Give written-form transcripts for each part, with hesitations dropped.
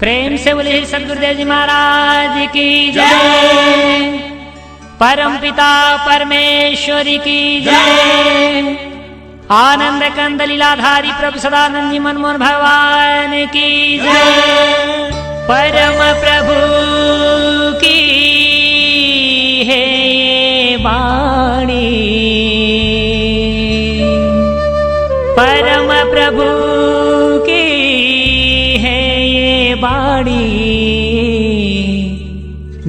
प्रेम से बोले सदगुरुदेव जी महाराज की जय। परम पिता परमेश्वरी की जय। आनंद कंद लीलाधारी प्रभु सदानंद जी मनमोहन भगवान की जय। परम प्रभु की है ये वाणी, परम प्रभु की है ये वाणी।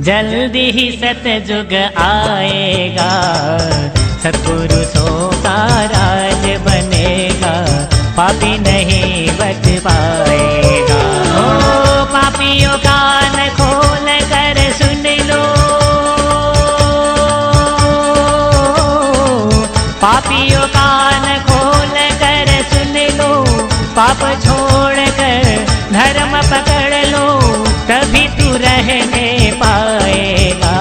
जल्दी ही सतयुग आएगा, सत्पुरुषों का राज बनेगा, पापी नहीं बच पाएगा। ओ पापियों कान खोल कर सुन लो, पापियों कान खोल कर सुन लो, पाप छोड़ कर धर्म पकड़ लो, तभी तू रहने पाएगा,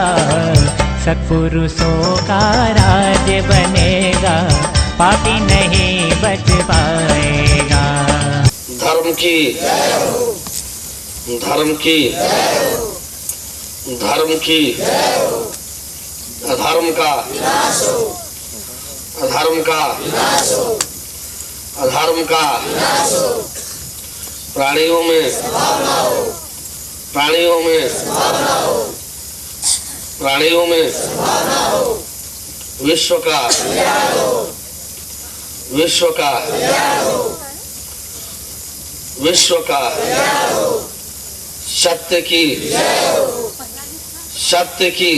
सत्पुरुषों का राज बनेगा, पापी नहीं बच पाएगा। धर्म की धर्म की धर्म की अधर्म का अधर्म का अधर्म का प्राणियों में प्राणियों में प्राणियों में विश्व का विश्व का विश्व का सत्य की सत्य की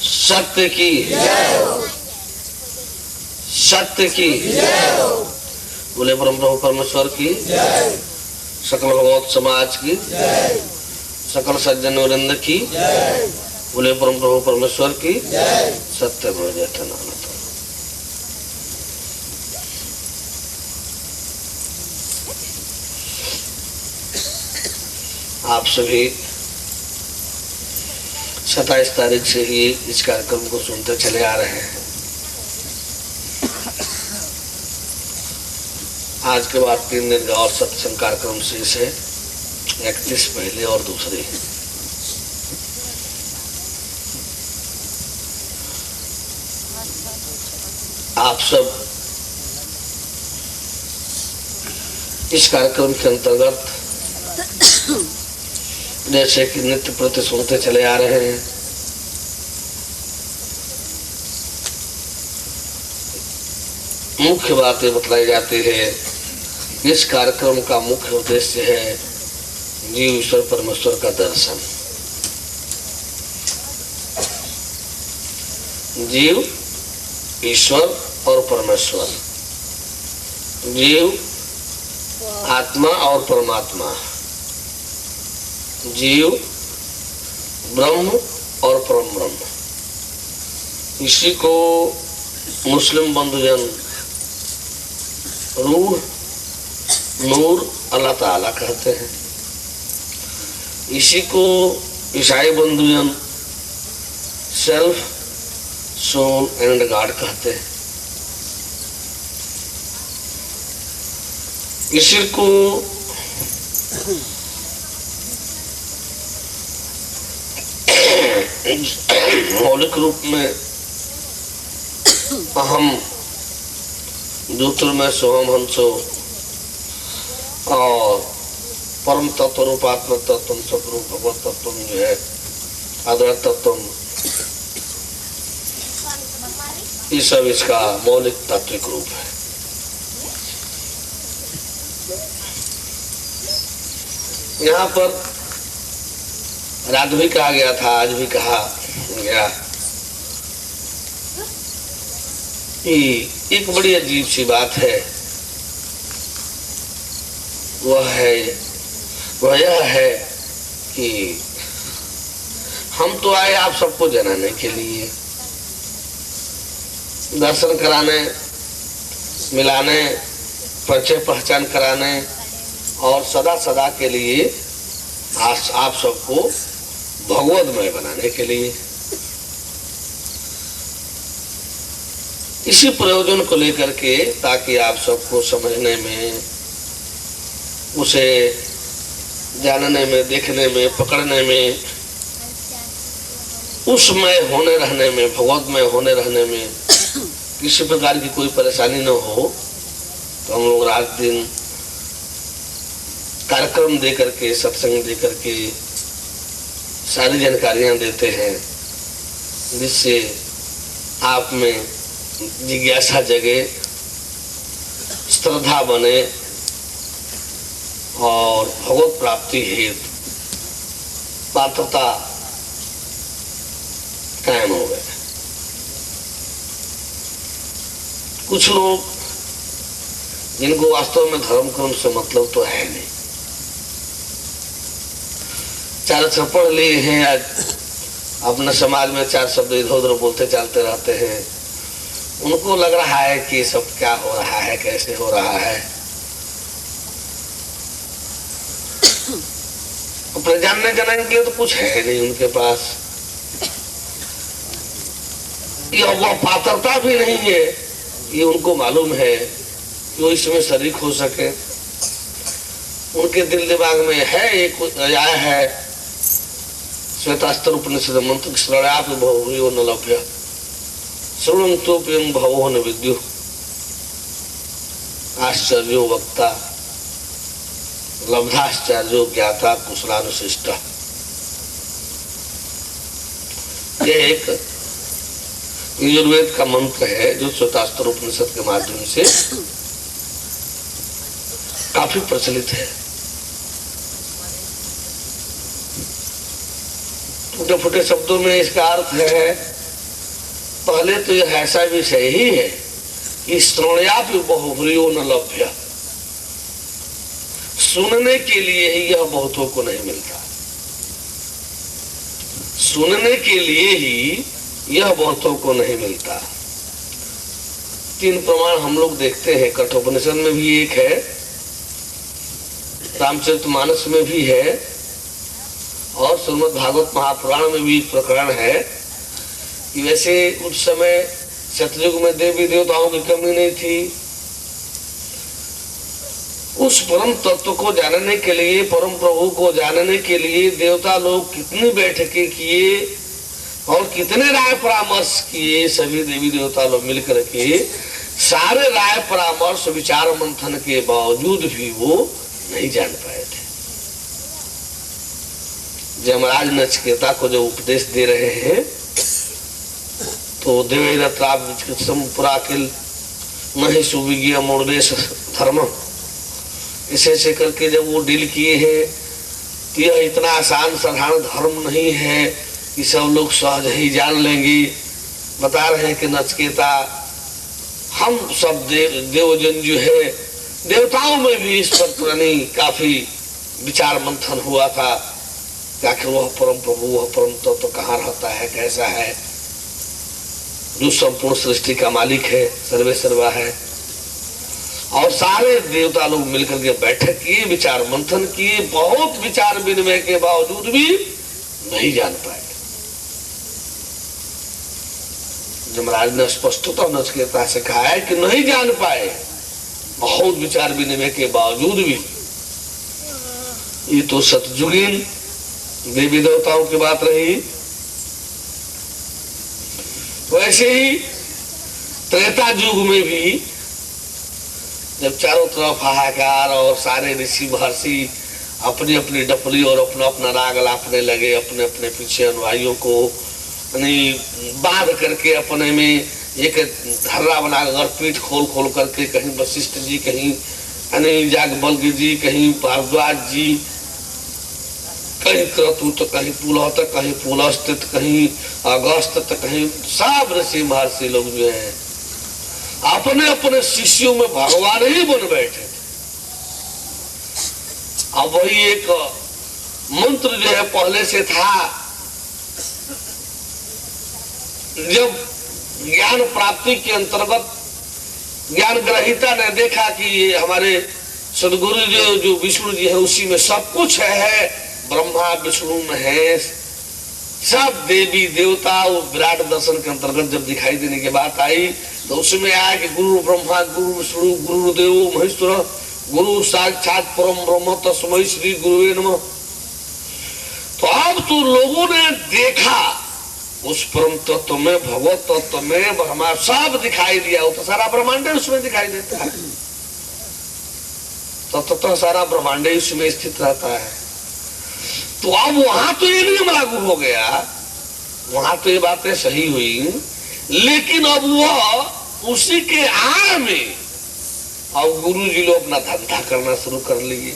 सत्य की सत्य की बोले परम प्रभु परमेश्वर की, सकल भगवत समाज की, सकल सज्जन वृंद की, बोले परम प्रभु परमेश्वर की, सत्य में जयनाथ। आप सभी 27 तारीख से ही इस कार्यक्रम को सुनते चले आ रहे हैं। आज के बाद 3 दिन का और सत्संग कार्यक्रम से इसे 31 पहले और दूसरे। आप सब इस कार्यक्रम के अंतर्गत जैसे कि नित्य प्रति सुनते चले आ रहे हैं, मुख्य बातें बतलाई जाती है। इस कार्यक्रम का मुख्य उद्देश्य है जीव ईश्वर परमेश्वर का दर्शन। जीव ईश्वर और परमेश्वर, जीव आत्मा और परमात्मा, जीव ब्रह्म और परम ब्रह्म। इसी को मुस्लिम बंधुजन रूह नूर अल्लाह ताला कहते हैं। इसी को ईसाई बंधुजन सेल्फ सोल एंड गॉड कहते हैं। इसी को मौलिक रूप में अहम ज्योतिर्मय सोहम हंसो और परम तत्व रूपात्म तत्व स्वरूप भगवत तत्व जो है अद्वैत तत्व, ये सब इसका मौलिक तात्विक रूप है। यहाँ पर रात भी कहा गया था, आज भी कहा गया कि एक बड़ी अजीब सी बात है। वह यह है कि हम तो आए आप सबको जनाने के लिए, दर्शन कराने, मिलाने, परिचय पहचान कराने और सदा सदा के लिए आप सबको भगवतमय बनाने के लिए। इसी प्रयोजन को लेकर के, ताकि आप सबको समझने में, उसे जानने में, देखने में, पकड़ने में, उसमें होने रहने में, भगवत में होने रहने में किसी प्रकार की कोई परेशानी न हो, तो हम लोग रात दिन कार्यक्रम दे करके, सत्संग दे करके सारी जानकारियां देते हैं, जिससे आप में जिज्ञासा जगे, श्रद्धा बने और भगवत प्राप्ति हेतु पात्रता कायम हो गए। कुछ लोग जिनको वास्तव में धर्म कर्म से मतलब तो है नहीं, चार अक्षर पढ़ लिए हैं, आज अपने समाज में चार शब्द इधर उधर बोलते चलते रहते हैं, उनको लग रहा है कि सब क्या हो रहा है, कैसे हो रहा है। अपने जानने के लिए तो कुछ है नहीं उनके पास, ये वह पात्रता भी नहीं है, ये उनको मालूम है कि वो इसमें शरीक हो सके। उनके दिल दिमाग में है, एक आया है श्वेतास्त्र उपनिषद मंत्र, श्रवणापि बहुभूयो न लभ्य श्रवणन्तोऽप्यं भवो न विद्युः आश्चर्यो वक्ता लब्धाश्चर्यो ज्ञाता कुशलानुशिष्ट। ये एक यजुर्वेद का मंत्र है जो श्वेतास्त्र उपनिषद के माध्यम से काफी प्रचलित है। टूटे फूटे शब्दों में इसका अर्थ है, पहले तो यह ऐसा विषय ही है कि श्रवणापि बहुभूयो न लभ्य, सुनने के लिए ही यह बहुतों को नहीं मिलता, सुनने के लिए ही यह बहुतों को नहीं मिलता। तीन प्रमाण हम लोग देखते हैं, कठोपनिषद में भी एक है, रामचरितमानस में भी है और श्रीमद् भागवत महापुराण में भी एक प्रकरण है कि वैसे उस समय सतयुग में देवी देवताओं की कमी नहीं थी। उस परम तत्व को जानने के लिए, परम प्रभु को जानने के लिए देवता लोग कितनी बैठकें किए और कितने राय परामर्श किए। सभी देवी देवता लोग मिलकर के सारे राय परामर्श विचार मंथन के बावजूद भी वो नहीं जान पाए थे। यमराज नचिकेता को जो उपदेश दे रहे हैं तो देवेन्द्रापुराकिल नहीं सुविज्ञ मूर्देश धर्म, इसे करके जब वो डील किए हैं कि यह इतना आसान साधारण धर्म नहीं है कि सब लोग सहज ही जान लेंगे। बता रहे हैं कि नचिकेता, हम सब देवजन जो है, देवताओं में भी इस पर काफी विचार मंथन हुआ था कि आखिर वह परम प्रभु, वह परम तत्व तो कहाँ रहता है, कैसा है, जो संपूर्ण सृष्टि का मालिक है, सर्वे सर्वा है। और सारे देवता लोग मिलकर के बैठक किए, विचार मंथन किए, बहुत विचार विनिमय के बावजूद भी नहीं जान पाए। यमराज ने स्पष्टता नचिकेता से कहा है कि नहीं जान पाए, बहुत विचार विनिमय के बावजूद भी। ये तो सतयुगीन देवी देवताओं की बात रही। वैसे ही त्रेता युग में भी जब चारों तरफ हाहाकार और सारे ऋषि महर्षि अपनी अपनी डपली और अपना अपना राग लापने लगे, अपने अपने पीछे अनुयायियों को बांध करके अपने में एक धर्रा बनाकर पीठ खोल खोल करके, कहीं वशिष्ठ जी, कहीं जागबल्ग जी, कहीं भारद्वाज जी, कहीं क्रतु, कहीं पुलह, कहीं पुलस्त्य, कहीं अगस्त, कहीं सब ऋषि महर्षि लोग जो है अपने अपने शिष्यों में भगवान ही बन बैठे थे। अब वही एक मंत्र जो है पहले से था, जब ज्ञान प्राप्ति के अंतर्गत ज्ञान ग्रहीता ने देखा कि ये हमारे सदगुरु जो विष्णु जी है उसी में सब कुछ है, ब्रह्मा विष्णु में है, सब देवी देवता विराट दर्शन के अंतर्गत जब दिखाई देने की बात आई तो उसमें आया कि गुरु ब्रह्मा, गुरु विष्णु, गुरुदेव महेश्वर, गुरु साक्षात परम ब्रह्म तस्मै श्री गुरुवे नमः। तो अब तो लोगों ने देखा उस परम तत्व में, भगवत तत्व में हमारा सब दिखाई दिया। वो तो सारा ब्रह्मांड उसमें दिखाई देता है, तो सारा ब्रह्मांड उसमें स्थित रहता है। तो अब वहां तो ये नियम लागू हो गया, वहां तो ये बातें सही हुई, लेकिन अब वह उसी के आड़ में अब गुरु जी लोग अपना धंधा करना शुरू कर लिए।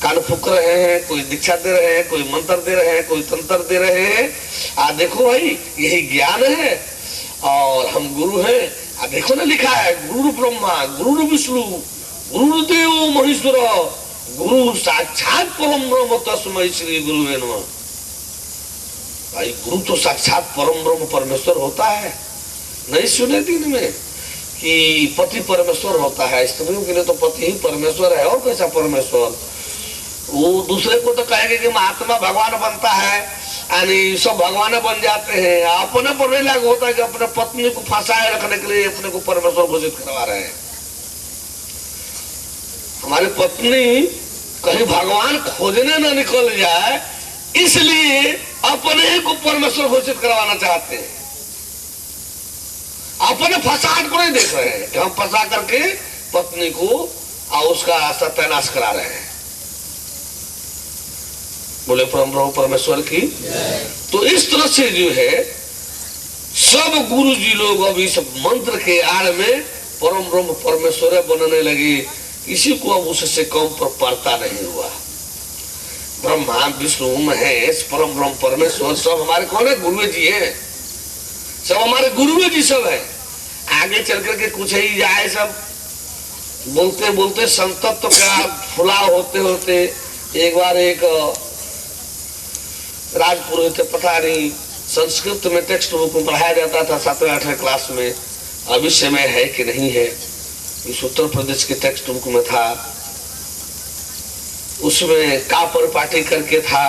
कान फूक रहे हैं, कोई दीक्षा दे रहे हैं, कोई मंत्र दे रहे हैं, कोई तंत्र दे रहे हैं। देखो भाई यही ज्ञान है और हम गुरु हैं। देखो ना लिखा है गुरु ब्रह्मा गुरु विष्णु गुरुदेव महेश्वर गुरु साक्षात परम ब्रह्म तस्मै श्री गुरुवे नमः। भाई गुरु तो साक्षात परम ब्रह्म परमेश्वर होता है। नहीं सुने दिन में कि पति परमेश्वर होता है, स्त्रियों के लिए तो पति ही परमेश्वर है और कैसा परमेश्वर। वो दूसरे को तो कहेंगे कि महात्मा भगवान बनता है, यानी सब भगवान बन जाते हैं। अपने पर लागू होता है कि अपने पत्नी को फंसाए रखने के लिए अपने को परमेश्वर घोषित करवा रहे हैं। हमारी पत्नी कहीं भगवान खोजने न निकल जाए, इसलिए अपने को परमेश्वर घोषित करवाना चाहते हैं। अपने फसाद को नहीं देख रहे हैं कि हम फंसा करके पत्नी को और उसका सत्यानाश करा रहे हैं। बोले परम ब्रह्म परमेश्वर की। तो इस तरह से जो है सब गुरु जी लोग अभी सब मंत्र के आड़ में परम ब्रह्म परमेश्वर बनने लगे। किसी को अब उससे कम पर पड़ता नहीं हुआ। ब्रह्मा विष्णु महेश परम ब्रह्म परमेश्वर सब हमारे कौन है? गुरु जी है, सब हमारे गुरु जी सब है। आगे चल करके कुछ ही जाए सब बोलते बोलते संतत्व का फुलाव होते होते एक बार एक राजपुरोहित, पता नहीं संस्कृत में टेक्स्ट बुक में पढ़ाया जाता था 7वें 8वें क्लास में, अभी समय है कि नहीं है, इस उत्तर प्रदेश के टेक्स्ट बुक में था। उसमें का परिपाटी करके था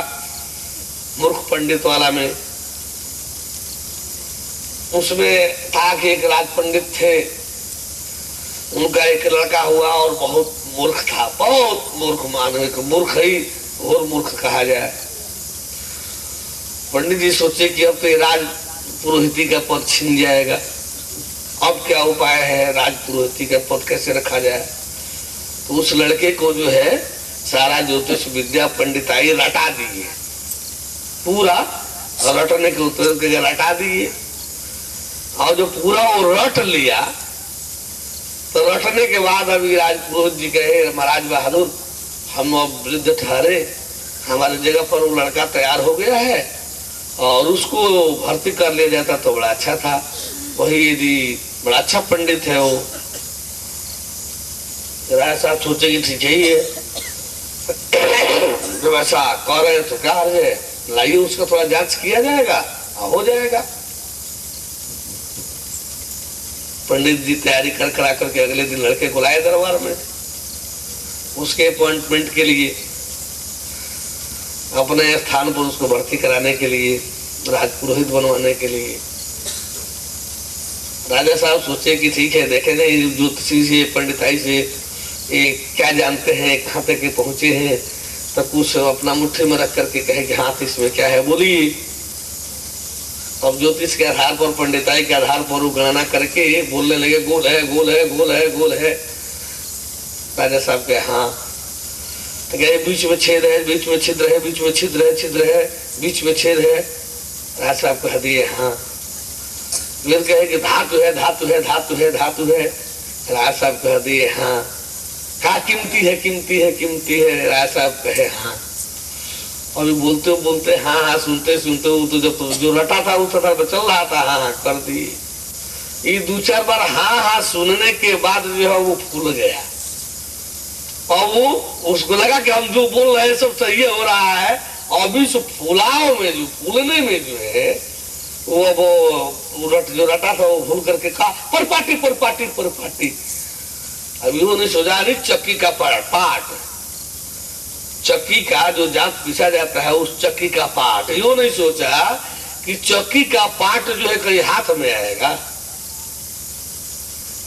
मूर्ख पंडित वाला में। उसमें था कि एक राज पंडित थे, उनका एक लड़का हुआ और बहुत मूर्ख था, बहुत मूर्ख, मानवे को मूर्ख ही और मूर्ख कहा जाए। पंडित जी सोचे कि अब तो ये राज पुरोहिती का पद छिन जाएगा, अब क्या उपाय है, राज पुरोहिती का पद कैसे रखा जाए। तो उस लड़के को जो है सारा ज्योतिष विद्या पंडिताई रटा दिए, पूरा रटने के उत्तर के रटा दिए। और जो पूरा वो रट लिया तो रटने के बाद अभी राज पुरोहित जी कहे महाराज बहादुर हम अब वृद्ध ठहरे, हमारी जगह पर वो लड़का तैयार हो गया है और उसको भर्ती कर लिया जाता तो बड़ा अच्छा था। वही यदि बड़ा अच्छा पंडित है वो। राय साहब सोचे कि ठीक ही है, जब ऐसा कह रहे तो क्या है, लाइए उसका थोड़ा जांच किया जाएगा, हो जाएगा। पंडित जी तैयारी कर करा करके अगले दिन लड़के को लाए दरबार में उसके अपॉइंटमेंट के लिए, अपने स्थान पर उसको भर्ती कराने के लिए, राजपुरोहित बनवाने के लिए। राजा साहब सोचे कि ठीक है, देखे नहीं ज्योतिषी से पंडिताई से ये क्या जानते हैं, कहाँ तक पहुंचे हैं, तो कुछ अपना मुट्ठी में रख करके कहे कि हाथ इसमें क्या है बोलिए। अब ज्योतिष के आधार पर, पंडिताई के आधार पर वो गणना करके बोलने लगे गोल है गोल है गोल है गोल है। राजा साहब के हाँ, तो कहे बीच में छेद है, बीच में छिद्र है, बीच में छिद्र है, छिद्र है, बीच में छेद है। राजा साहब कह दिए हाँ। फिर कहे कि धातु है धातु है धातु है धातु है। राजा साहब कह दिए हाँ। कहा कीमती है कीमती है कीमती है। राजा साहब कहे हाँ। अभी बोलते बोलते हाँ हाँ, सुनते सुनते वो तो जब जो रटा था वो था चल रहा था, हाँ हाँ कर दी। ये 2-4 बार हाँ हाँ सुनने के बाद जो है वो फूल गया और वो उसको लगा कि हम जो बोल रहे हैं सब सही हो रहा है। अभी जो फुलाव में, जो फूलने में जो है वो जो रटा था वो भूल करके कहा परपाटी परपाटी परपाटी। अभी वो नहीं सोचा नहीं चक्की का पाट, चक्की का जो जांच पीसा जाता है उस चक्की का पाट। यो नहीं सोचा कि चक्की का पाट जो है कहीं हाथ में आएगा।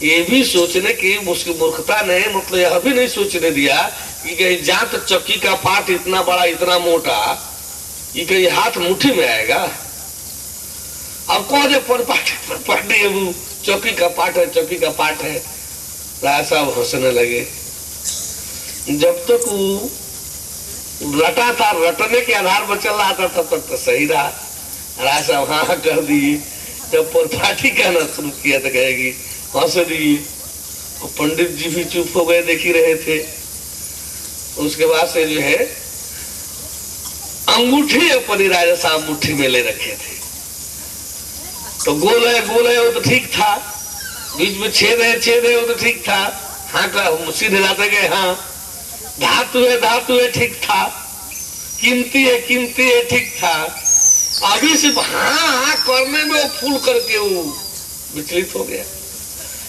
ये भी सोचने की उसकी मूर्खता ने मतलब यह भी नहीं सोचने दिया कि कहीं जात चक्की का पाट इतना बड़ा इतना मोटा ये कहीं हाथ मुट्ठी में आएगा। अब कौन है पाट है वो चौकी का पाट है, चौकी का पाट है। राय साहब हंसने लगे। जब तक वो रटा था, रटने के आधार पर चल रहा था तब तक तो सही रहा। राय साहब हाँ कर दी। जब परपाठी कहना शुरू किया तो कहेगी हंस दी। और पंडित जी भी चुप हो गए, देख ही रहे थे। उसके बाद से जो है अंगूठी अपनी राजा साहब मुट्ठी में ले रखे थे। तो गोल है वो तो ठीक था, बीच में छेद है वो तो ठीक था। हाँ का सीधे जाते गए, हाँ धातु है ठीक था, कीमती है ठीक था। अभी सिर्फ हाँ करने में वो फूल करके वो विचलित हो गया।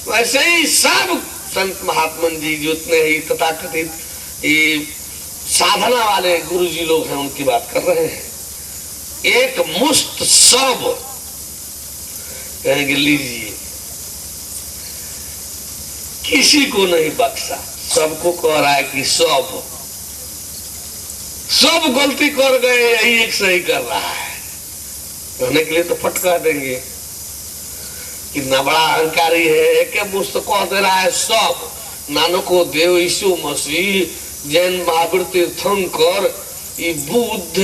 वैसे ही सब संत महात्मन जी जितने ही तथाकथित साधना वाले गुरु जी लोग हैं उनकी बात कर रहे हैं। एक मुश्त सब कहेंगे लीजिए, किसी को नहीं बख्शा, सबको कह रहा है कि सब गलती कर गए, यही एक सही कर रहा है। कहने के लिए तो फटका देंगे, कितना बड़ा अहंकारी है। एक मुश्त कह दे रहा है सब, नानको देव, यीशु मसीह, जैन महावीर तीर्थंकर, ये बुद्ध,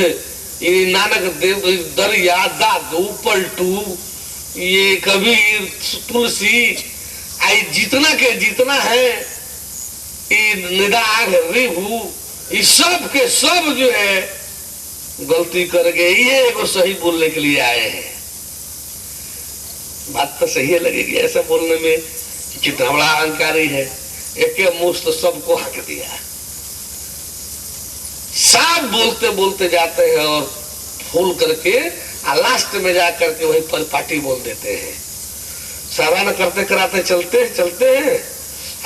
ये नानक देव, दरिया, दादू, पलटू, ये कबीर, तुलसी, आई जितना के जितना है, ये निदाग, रिभु, ये सब के सब जो है गलती कर गए, ये एगो सही बोलने के लिए आए हैं। बात तो सही लगेगी ऐसा बोलने में कि कितना बड़ा अहंकारी है। एक मुश्त सबको हक दिया। सब बोलते बोलते जाते हैं और फूल करके लास्ट में जा करके वही परिपाटी बोल देते हैं। साधना करते कराते चलते हैं।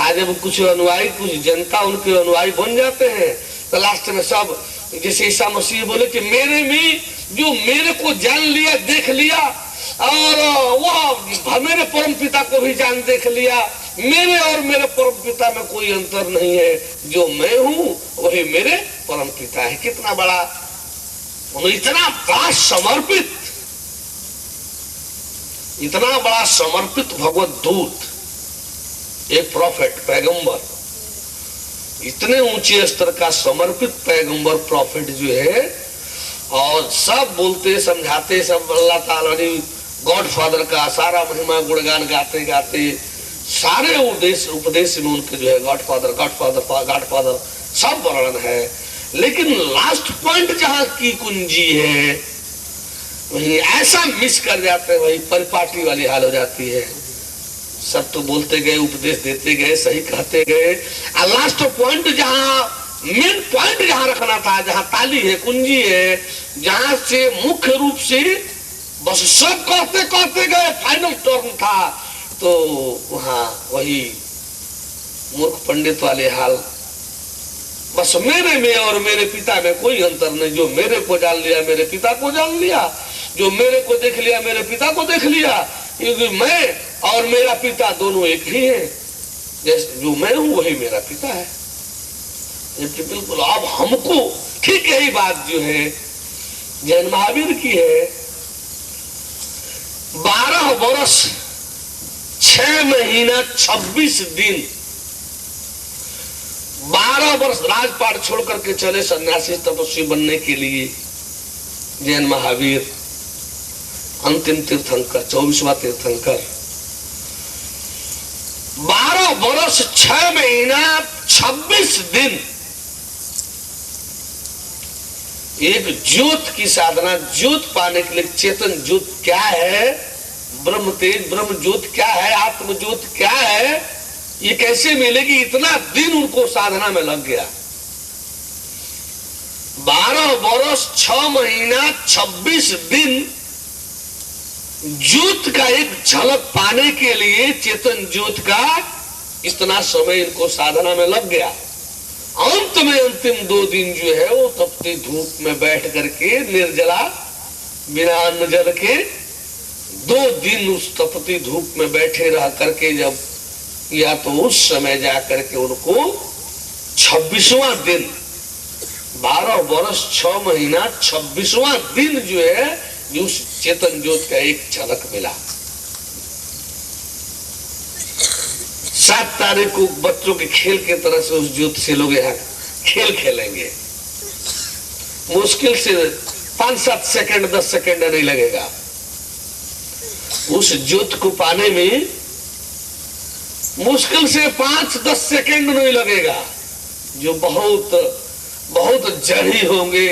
आज जब कुछ अनुयायी, कुछ जनता उनके अनुयायी बन जाते हैं तो लास्ट में सब, जैसे ईसा मसीह बोले कि मेरे में जो मेरे को जान लिया, देख लिया, और वह मेरे परम पिता को भी जान देख लिया, मेरे और मेरे परम पिता में कोई अंतर नहीं है, जो मैं हूं वही मेरे परम पिता है। कितना बड़ा, इतना बड़ा समर्पित, इतना बड़ा समर्पित भगवत दूत, एक प्रॉफिट, पैगंबर, इतने ऊंचे स्तर का समर्पित पैगंबर प्रॉफिट जो है, और सब बोलते समझाते, सब अल्लाह ताला ने गॉडफादर का सारा महिमा गुणगान गाते गाते सारे उपदेश में उनके जो है गॉडफादर सब वर्णन है। लेकिन लास्ट पॉइंट जहां की कुंजी है वही ऐसा मिस कर जाते हैं, वही परिपाटी वाली हाल हो जाती है। सब तो बोलते गए, उपदेश देते गए, सही कहते गए, और लास्ट पॉइंट जहां मेन पॉइंट जहां रखना था, जहां ताली है, कुंजी है, जहां से मुख्य रूप से बस सब कहते गए, फाइनल टर्न था, तो वहां वही मूर्ख पंडित वाले हाल। बस मेरे में और मेरे पिता में कोई अंतर नहीं, जो मेरे को जान लिया मेरे पिता को जान लिया, जो मेरे को देख लिया मेरे पिता को देख लिया, क्योंकि मैं और मेरा पिता दोनों एक ही हैं। जैसे जो मैं हूं वही मेरा पिता है। जबकि बिल्कुल अब हमको ठीक यही बात जो है जैन महावीर की है। 12 वर्ष 6 महीना 26 दिन, 12 वर्ष राजपाट छोड़ करके चले सन्यासी तपस्वी बनने के लिए। जैन महावीर अंतिम तीर्थंकर, 24वां तीर्थंकर, 12 वर्ष 6 महीना 26 दिन एक ज्योत की साधना, ज्योत पाने के लिए। चेतन ज्योत क्या है, ब्रह्म तेज, ब्रह्म ज्योत क्या है, आत्म ज्योत क्या है, ये कैसे मिलेगी? इतना दिन उनको साधना में लग गया। 12 वर्ष 6 महीना 26 दिन ज्योत का एक झलक पाने के लिए, चेतन ज्योत का इतना समय इनको साधना में लग गया। अंत में अंतिम 2 दिन जो है वो तपती धूप में बैठ करके निर्जला बिना अन्न जल के 2 दिन उस तपती धूप में बैठे रह करके जब या तो उस समय जाकर के उनको 26वां दिन, 12 वर्ष 6 महीना 26वां दिन जो है जो उस चेतन ज्योत का एक झलक मिला। 7 तारीख को बच्चों के खेल के तरह से उस ज्योत से लोग यहाँ खेल खेलेंगे। मुश्किल से 5-7 सेकंड 10 सेकंड नहीं लगेगा। उस ज्योत को पाने में मुश्किल से 5-10 सेकंड नहीं लगेगा। जो बहुत बहुत जड़ी होंगे,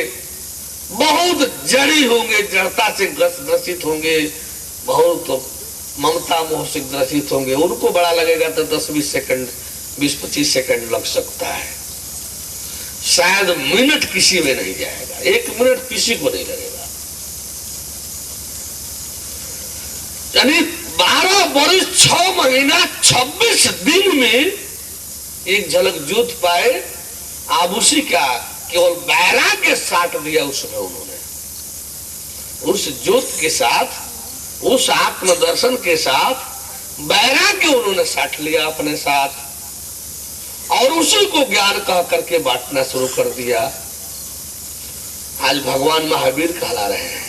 बहुत जड़ी होंगे, जड़ता से ग्रसित होंगे, बहुत ममता मोह से ग्रसित होंगे, उनको बड़ा लगेगा तो 10-20 सेकंड 20-25 सेकंड लग सकता है। शायद मिनट किसी में नहीं जाएगा, 1 मिनट किसी को नहीं लगेगा। यानी 12 वर्ष 6 महीना 26 दिन में एक झलक ज्योत पाए। अब उसी का केवल वैराग्य साट दिया उसमें उन्होंने, उस ज्योत के साथ, उस आत्मदर्शन के साथ वैराग्य उन्होंने साट लिया अपने साथ, और उसी को ज्ञान कह करके बांटना शुरू कर दिया। आज भगवान महावीर कहला रहे हैं,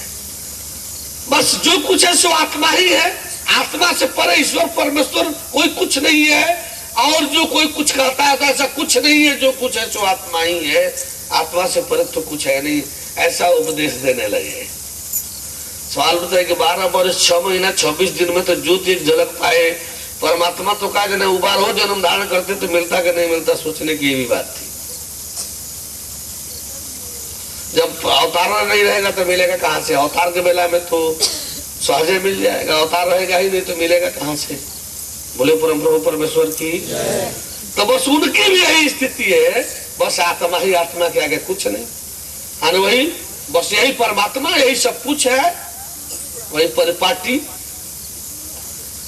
बस जो कुछ है सो आत्मा ही है, आत्मा से परे ईश्वर परमेश्वर कोई कुछ नहीं है, और जो कोई कुछ कहता है तो ऐसा कुछ नहीं है, जो कुछ है सो आत्मा ही है, आत्मा से परे तो कुछ है नहीं, ऐसा उपदेश देने लगे। सवाल बताए कि 12 वर्ष 6 महीना 26 दिन में तो ज्योति एक झलक पाए, परमात्मा तो कहा जने उबार हो जन्म धारण करते तो मिलता कि नहीं मिलता, सोचने की ये भी बात थी। जब अवतार नहीं रहेगा तो मिलेगा कहां से? अवतार के बेला में तो सहजे मिल जाएगा, अवतार रहेगा ही नहीं तो मिलेगा कहां से? बोले परम प्रभु परमेश्वर की। तो बस उनकी भी यही स्थिति है, बस आत्मा ही आत्मा के आगे कुछ नहीं, और वही बस यही परमात्मा, यही सब कुछ है, वही परिपाटी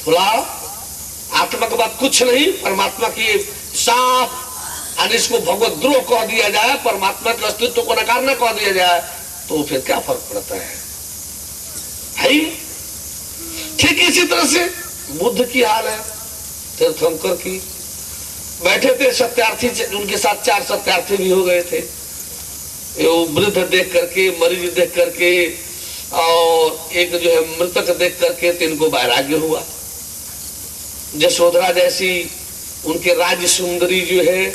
फुला, आत्मा के बाद कुछ नहीं। परमात्मा की साफ, और इसको भगवत द्रोह कह दिया जाए, परमात्मा के अस्तित्व को नकार न कह दिया जाए, तो फिर क्या फर्क पड़ता है? ठीक इसी तरह से बुद्ध की हाल है, तीर्थंकर की। बैठे थे सत्यार्थी, उनके साथ 4 सत्यार्थी भी हो गए थे। वो वृद्ध देख करके, मरीज देख करके, और एक जो है मृतक देख करके, तो इनको वैराग्य हुआ। यशोधरा जैसी उनके राज्य सुंदरी जो है,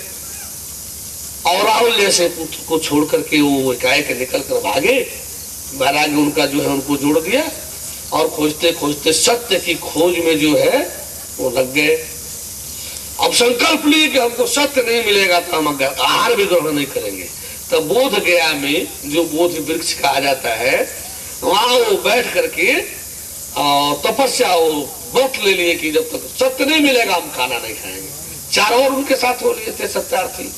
और राहुल जैसे पुत्र को छोड़ करके वो एकाएक निकल कर भागे। वैराग्य उनका जो है उनको जोड़ दिया, और खोजते खोजते सत्य की खोज में जो है वो लग गए। अब संकल्प लिए कि हमको सत्य नहीं मिलेगा तो हम आहार भी ग्रहण नहीं करेंगे। तो बोध गया में जो बोध वृक्ष कहा जाता है, वहां वो बैठ करके तपस्या, वो व्रत ले लिए कि जब तक सत्य नहीं मिलेगा हम खाना नहीं खाएंगे। 4 और उनके साथ हो लिए थे सत्यार्थी।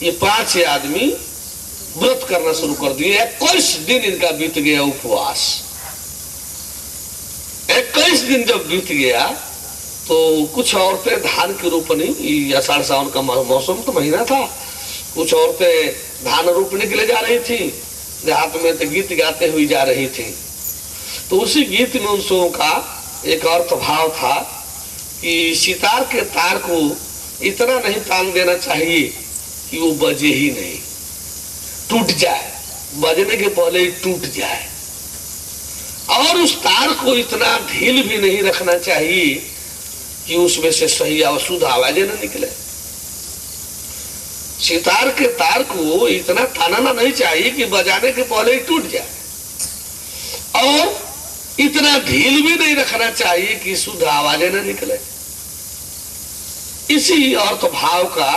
ये 5 आदमी व्रत करना शुरू कर दिए। 21 दिन इनका बीत गया उपवास। 21 दिन जब बीत गया तो कुछ औरतें धान की रोपनी, आषाढ़ सावन का मौसम तो महीना था, कुछ औरतें धान रोपने के लिए जा रही थी, देहात में तो गीत गाते हुए जा रही थी। तो उसी गीत में उन सबों का एक अर्थ भाव था कि सितार के तार को इतना नहीं तान देना चाहिए कि वो बजे ही नहीं, टूट जाए, बजने के पहले ही टूट जाए, और उस तार को इतना ढील भी नहीं रखना चाहिए कि उसमें से सही और शुद्ध आवाजें न निकले। सितार के तार को इतना तानना नहीं चाहिए कि बजाने के पहले ही टूट जाए, और इतना ढील भी नहीं रखना चाहिए कि शुद्ध आवाजें न निकले। इसी अर्थ भाव का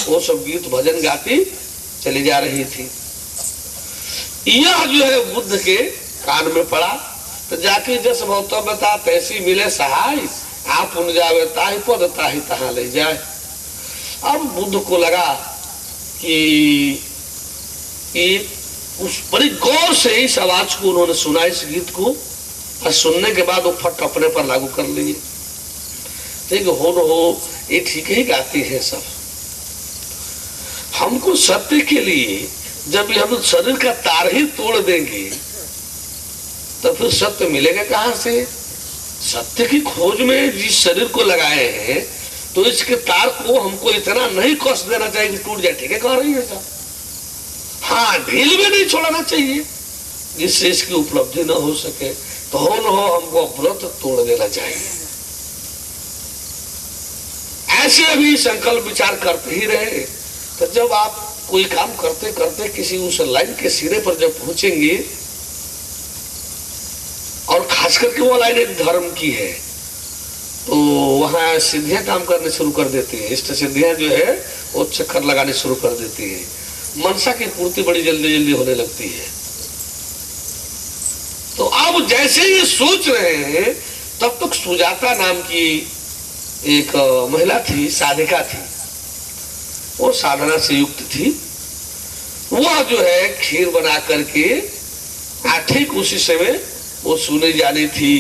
वो सब गीत भजन गाती चली जा रही थी। यह जो है बुद्ध के कान में पड़ा, तो जाके जस भौतव्यता तैसी मिले सहाय, आप उन जावे ताहि पद ताहि तहां ले जाए। अब बुद्ध को लगा कि उस बड़ी गौर से इस आवाज को उन्होंने सुना, इस गीत को, और सुनने के बाद वो फट अपने पर लागू कर लिए। देखो हो ये ठीक ही गाती है सब। हमको सत्य के लिए जब हम शरीर का तार ही तोड़ देंगे तो फिर सत्य मिलेगा कहां से? सत्य की खोज में जिस शरीर को लगाए हैं तो इसके तार को हमको इतना नहीं कस देना चाहिए कि टूट जाए। ठीक है कह रही है साहब, हाँ ढील में नहीं छोड़ना चाहिए जिससे इसकी उपलब्धि न हो सके। तो हो न हो हमको व्रत तोड़ देना चाहिए। ऐसे अभी संकल्प विचार करते ही रहे। तो जब आप कोई काम करते करते किसी उस लाइन के सिरे पर जब पहुंचेंगे, और खास करके वो लाइन एक धर्म की है, तो वहां सिद्धियां काम करने शुरू कर देती है। इष्ट सिद्धियां जो है वो चक्कर लगाने शुरू कर देती है। मनसा की पूर्ति बड़ी जल्दी जल्दी होने लगती है। तो अब जैसे ये सोच रहे हैं, तब तक सुजाता नाम की एक महिला थी, साधिका थी, वो साधना से युक्त थी। वह जो है खीर बना करके ठीक उसी समय वो सुने जानी थी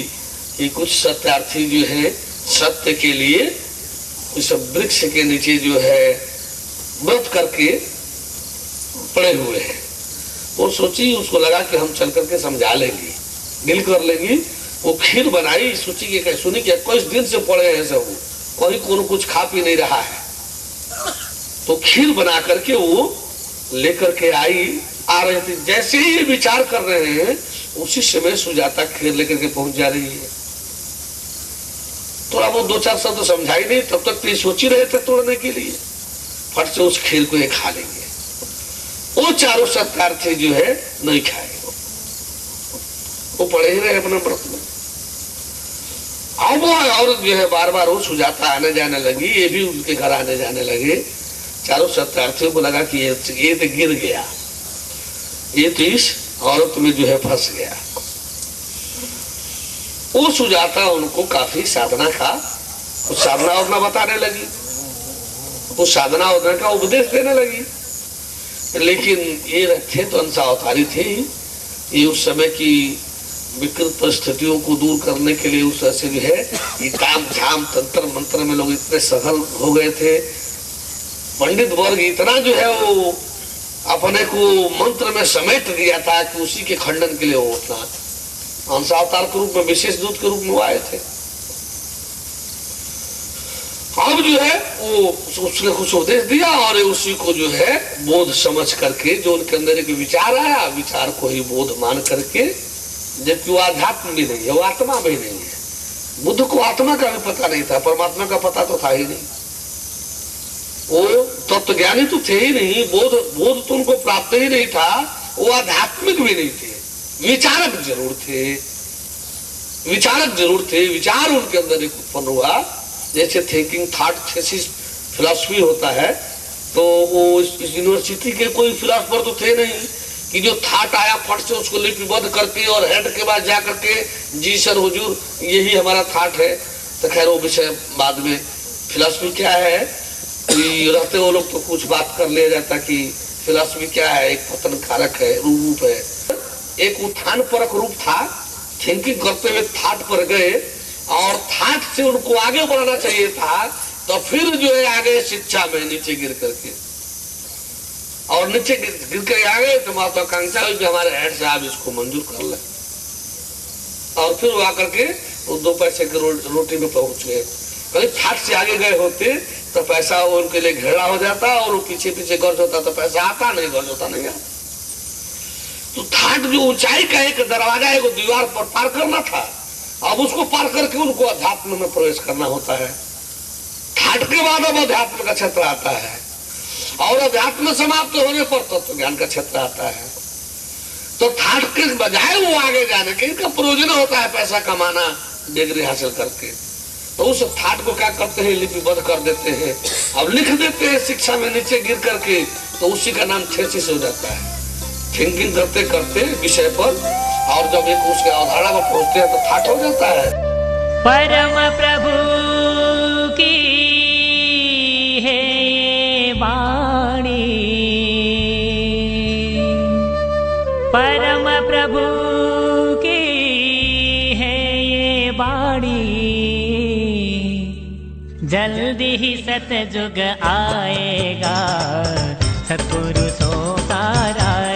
कि कुछ सत्यार्थी जो है सत्य के लिए उस वृक्ष के नीचे जो है व्रत करके पड़े हुए हैं। वो सोची, उसको लगा कि हम चल करके समझा लेंगे, डील कर लेंगी। वो खीर बनाई, सोची कि सुनी कि 21 दिन से पड़े हैं सब, कोई कोनो कुछ खा पी नहीं रहा है। तो खीर बना करके वो लेकर के आ रहे थे। जैसे ही ये विचार कर रहे हैं, उसी समय सुजाता खीर लेकर के पहुंच जा रही है। तो अब वो 2-4 शब्द तो समझाई नहीं, तब तक तो सोच ही रहे थे तोड़ने के लिए। फट से उस खीर को ये खा लेंगे। वो चारों सत्यार्थी जो है नहीं खाए, वो पड़े ही रहे अपने व्रत में। अब वो औरत जो है बार बार वो सुजाता आने जाने लगी, ये भी उनके घर आने जाने लगे। चारों सत्यार्थियों को लगा कि ये तो गिर गया, ये तो इस औरत में जो है फंस गया। वो सुजाता उनको काफी साधना का कुछ साधना उधना बताने लगी, कुछ साधना उधना का उपदेश देने लगी। लेकिन ये थे तो अंशावतारी थे, ये उस समय की विकृत परिस्थितियों को दूर करने के लिए उस से जो है ये ताम झाम तंत्र मंत्र में लोग इतने सफल हो गए थे। पंडित वर्ग इतना जो है वो अपने को मंत्र में समेट दिया था कि उसी के खंडन के लिए वो उतना अंशावतार के रूप में, विशेष दूत के रूप में आए थे। अब जो है वो उसने कुछ उपदेश दिया और उसी को जो है बोध समझ करके, जो उनके अंदर एक विचार आया, विचार को ही बोध मान करके, जबकि वो आध्यात्म भी नहीं है, वो आत्मा भी नहीं है। बुद्ध को आत्मा का भी पता नहीं था, परमात्मा का पता तो था ही नहीं। वो तत्वज्ञानी तो थे ही नहीं, बोध तो उनको प्राप्त ही नहीं था। वो आध्यात्मिक भी नहीं थे, विचारक जरूर थे, विचार उनके अंदर एक उत्पन्न हुआ। जैसे थिंकिंग थॉट थेसिस फिलॉसफी होता है, तो वो इस यूनिवर्सिटी के कोई फिलॉसफर तो थे नहीं कि जो थाट आया फट से उसको लिपिबद्ध करके और हेड के बाद जा करके जी सर हुजूर यही हमारा थाट है। तो खैर वो विषय बाद में, फिलॉसफी क्या है रहते वो लोग तो कुछ बात कर लिया जाता कि फिलॉसफी क्या है, एक पतन कारक है, रूप है, एक उत्थान परक रूप था। थिंकिंग करते हुए थाट पर गए और थाट से उनको आगे बढ़ना चाहिए था, तो फिर जो है आगे शिक्षा में नीचे गिर करके, और नीचे गिर कर आ गए तो महत्वाकांक्षा हुई कि हमारे हेड साहब इसको मंजूर कर ले, और फिर वो आकर के वो 2 पैसे की रोटी में पहुंच गए। कहीं थाट से आगे गए होते तो पैसा उनके लिए घेरा हो जाता, और वो पीछे पीछे गर्ज होता तो पैसा आता नहीं, गर्ज होता नहीं। तो थाट जो ऊंचाई का एक दरवाजा है, वो दीवार पर पार करना था, अब उसको पार करके उनको अध्यात्म में प्रवेश करना होता है। थाट के बाद अब अध्यात्म का क्षेत्र आता है, और अध्यात्म समाप्त होने पर तत्व ज्ञान का क्षेत्र आता है। तो थाट के बजाय वो आगे जाने के, इनका प्रयोजन होता है पैसा कमाना डिग्री हासिल करके, तो उस थाट को क्या करते हैं, लिपिबद्ध कर देते हैं, अब लिख देते हैं शिक्षा में नीचे गिर करके, तो उसी का नाम थेसिस हो जाता है। थिंकिंग करते करते विषय पर, और जब एक उसके अवधारणा में पहुंचते हैं तो थाट हो जाता है। परम प्रभु की है वाणी, परम प्रभु की है ये वाणी, जल्दी ही सतयुग आएगा, सतपुरुषों का राज